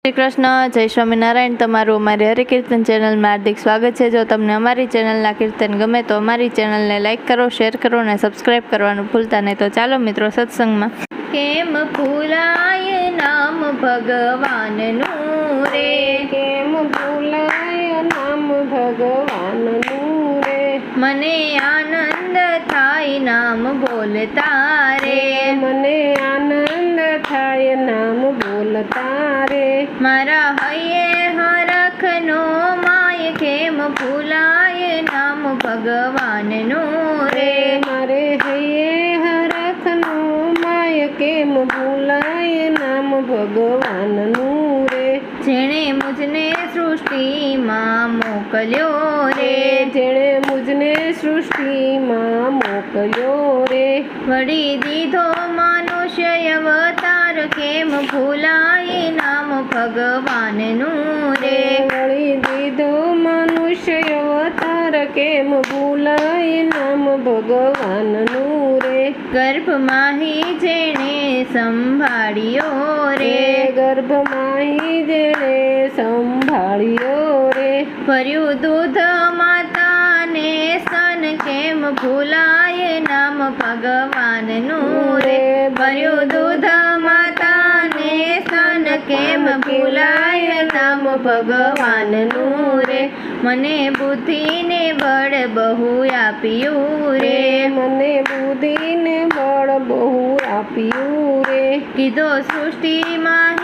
શ્રી કૃષ્ણ, જય સ્વામિનારાયણ। તમારું અમારી હરિકીર્તન ચેનલમાં હાર્દિક સ્વાગત છે। જો તમને અમારી ચેનલના કીર્તન ગમે તો અમારી ચેનલને લાઈક કરો, શેર કરો અને સબસ્ક્રાઈબ કરવાનું ભૂલતા નહીં। તો ચાલો મિત્રો સત્સંગમાં। કેમ ભૂલાય નામ ભગવાનનું રે, કેમ ભૂલાય નામ ભગવાનનું રે, મને આનંદ થાય નામ બોલતા રે, મને આનંદ થાય નામ બોલતા રે, મારા હૈયે હરખનો માય કેમ ભૂલાય નામ ભગવાનનું રે, મારે હૈયે હરખનો માય કેમ ભૂલાય નામ ભગવાનનું રે, જેણે મુજને સૃષ્ટિમાં મોકલ્યો રે, જેણે મુજને સૃષ્ટિમાં મોકલ્યો રે, વળી દીધો મનુષ્ય અવતાર કેમ ભૂલાય નામ ભગવાનનું રે, વળી દીધો મનુષ્ય અવતાર કેમ ભૂલાય નામ ભગવાનનું રે, ગર્ભમાહી જેણે સંભાળ્યો રે, ગર્ભમાં જેણે સંભાળ્યો રે, ભર્યું દૂધ માતાને સ્તન કેમ ભૂલાય નામ ભગવાનનું રે, ભર્યું દૂધ માતાને સ્તન કેમ ભૂલાય નામ ભગવાનનું રે, મને બુદ્ધિને બળ બહુ આપ્યું રે, મને બુદ્ધિને બળ બહુ આપ્યું રે, કીધો સૃષ્ટિમાં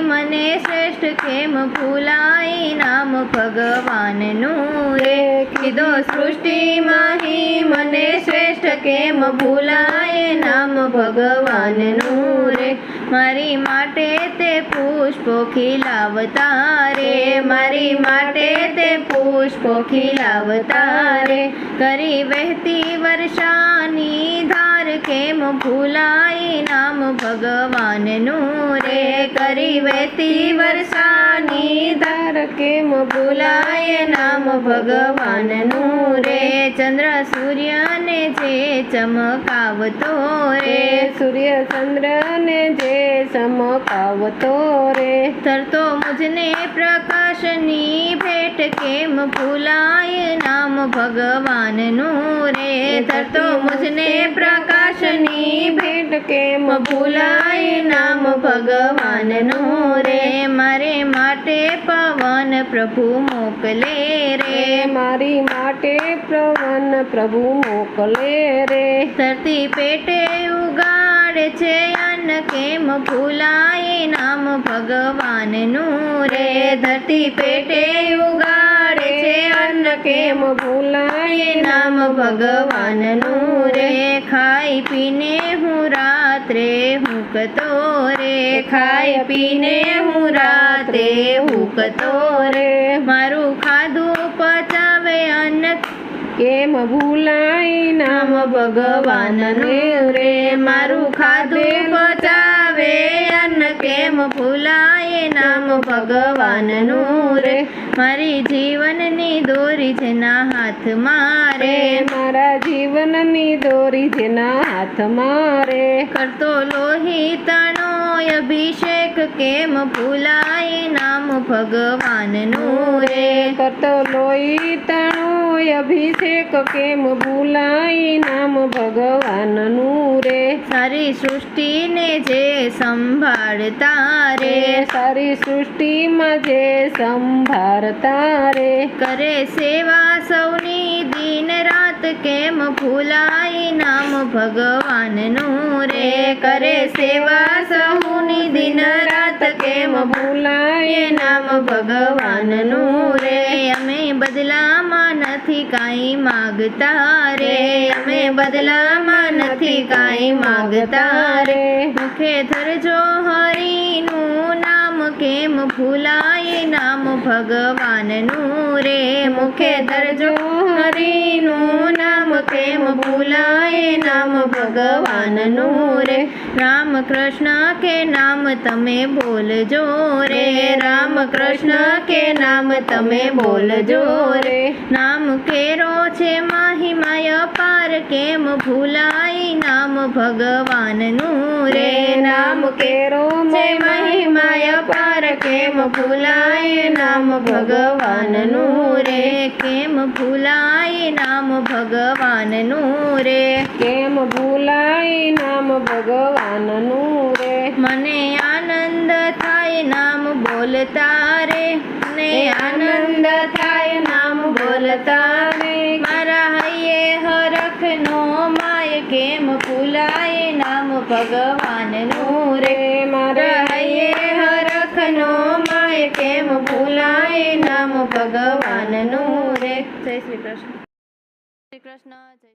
મને શ્રેષ્ઠ કેમ ભૂલાય નામ ભગવાનનું રે, કીધો સૃષ્ટિમાં મને શ્રેષ્ઠ કેમ ભૂલાય નામ ભગવાનનું રે, મારી માટે તે પુષ્પો ખીલાવતા રે, મારી માટે તે પુષ્પો ખીલાવતા રે, કરી વહેતી વર્ષાની ધાર કેમ ભૂલાય નામ ભગવાનનું રે, કરી વહેતી વર્ષાની ધાર કેમ ભૂલાય નામ ભગવાનનું રે, ચંદ્ર સૂર્યને જે ચમકાવતો રે, સૂર્ય ચંદ્રને જે ચમકાવતો રે, તરતો મુજને પ્રકાશની ભેટ કેમ ભૂલાય નામ ભગવાનનું રે, તરતો મુજને પ્રકાશની ભેટ કેમ ભૂલાય નામ ભગવાનનું રે, મારે માટે પવન પ્રભુ મોકલે રે, મારી માટે પવન પ્રભુ મોકલે રે, ધરતી પેટે ઉગાડે છે અન્ન કેમ ભૂલાય નામ ભગવાનનું રે, ધરતી પેટે ઉગાડે છે અન્ન કેમ ભૂલાય નામ ભગવાનનું રે, ખાઈ પીને હું રાત્રે હુંકતો રે, ખાઈ પીને હું રાતે હુંકતો રે, મારું ખાધું પચાવે અન્ન કેમ ભૂલાય નામ ભગવાનનું રે, મારું ખાધું પચાવે અન્ન કેમ ભૂલાય નામ ભગવાનનું રે, મારી જીવનની દોરી જેના હાથમાં રે, મારા જીવનની દોરી જેના હાથમાં રે, કરતો લોહિતનો અભિષેક કેમ ભૂલાય નામ ભગવાનનું રે, કરતો લોહિતનો અભિષેક કેમ ભૂલાય નામ ભગવાનનું રે, સારી સૃષ્ટિને જે સંભાળતા રે, સારી સૃષ્ટિમાં જે સંભાળતા રે, કરે સેવા સૌની દિન રાત કેમ ભૂલાય નામ ભગવાનનું રે, કરે સેવા સૌની દિન રાત કેમ ભૂલાય નામ ભગવાનનું રે, અમે બદલામાં નથી કાંઈ માગતા રે, અમે બદલામાં નથી કાંઈ માગતા રે, મુખે ધરજો હરિનું નામ કેમ ભૂલાય નામ ભગવાનનું રે, મુખે ધરજો હરિનું નામ કેમ ભૂલાય નામ ભગવાનનું રે, રામ કૃષ્ણ કે નામ તમે બોલજો રે, રામ કૃષ્ણ કે નામ તમે બોલજો રે. નામ કેરો છે મહિમાય પાર, કેમ ભૂલાય નામ ભગવાનનું રે. નામ કેરો છે મહિમાય પાર, કેમ ભૂલાય નામ ભગવાનનું રે. કેમ ભૂલાય નામ ભગવાનનું રે. કેમ ભૂલાય નામ ભગવાનનું રે. મને આનંદ થાય નામ બોલતા રે. મને આનંદ થાય નામ બોલતા રે. મારા હૈયે હરખનો માય, કેમ ભૂલાય નામ ભગવાનનું રે. મારા હૈયે હરખનો માય, કેમ ભૂલાય નામ ભગવાનનું રે. જય શ્રી કૃષ્ણ. શ્રી કૃષ્ણ જય